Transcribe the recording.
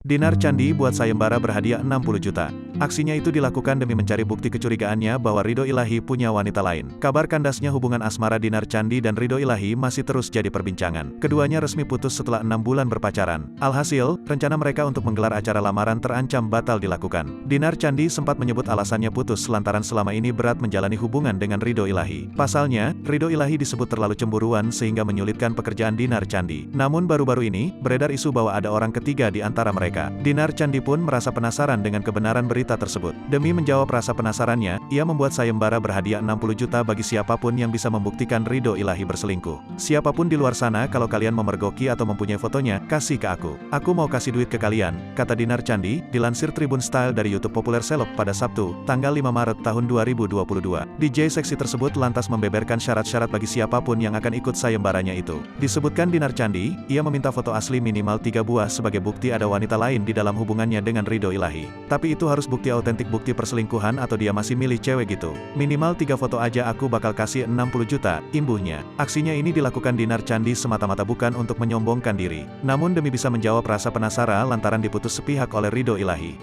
Dinar candi buat sayembara berhadiah 60 juta. Aksinya itu dilakukan demi mencari bukti kecurigaannya bahwa Ridho Ilahi punya wanita lain. Kabar kandasnya hubungan asmara Dinar Candi dan Ridho Ilahi masih terus jadi perbincangan. Keduanya resmi putus setelah 6 bulan berpacaran. Alhasil, rencana mereka untuk menggelar acara lamaran terancam batal dilakukan. Dinar Candi sempat menyebut alasannya putus lantaran selama ini berat menjalani hubungan dengan Ridho Ilahi. Pasalnya, Ridho Ilahi disebut terlalu cemburuan sehingga menyulitkan pekerjaan Dinar Candi. Namun baru-baru ini, beredar isu bahwa ada orang ketiga di antara mereka. Dinar Candi pun merasa penasaran dengan kebenaran berita tersebut. Demi menjawab rasa penasarannya, ia membuat sayembara berhadiah 60 juta bagi siapapun yang bisa membuktikan Ridho Ilahi berselingkuh. Siapapun di luar sana, kalau kalian memergoki atau mempunyai fotonya, kasih ke aku. Aku mau kasih duit ke kalian, kata Dinar Candi, dilansir Tribun Style dari YouTube populer seleb pada Sabtu, tanggal 5 Maret tahun 2022. DJ seksi tersebut lantas membeberkan syarat-syarat bagi siapapun yang akan ikut sayembaranya itu. Disebutkan Dinar Candi, ia meminta foto asli minimal 3 buah sebagai bukti ada wanita lain di dalam hubungannya dengan Ridho Ilahi. Tapi itu harus bukti autentik, bukti perselingkuhan atau dia masih milih cewek gitu. Minimal 3 foto aja aku bakal kasih 60 juta, imbuhnya. Aksinya ini dilakukan Dinar Candi semata-mata bukan untuk menyombongkan diri. Namun demi bisa menjawab rasa penasaran lantaran diputus sepihak oleh Ridho Ilahi.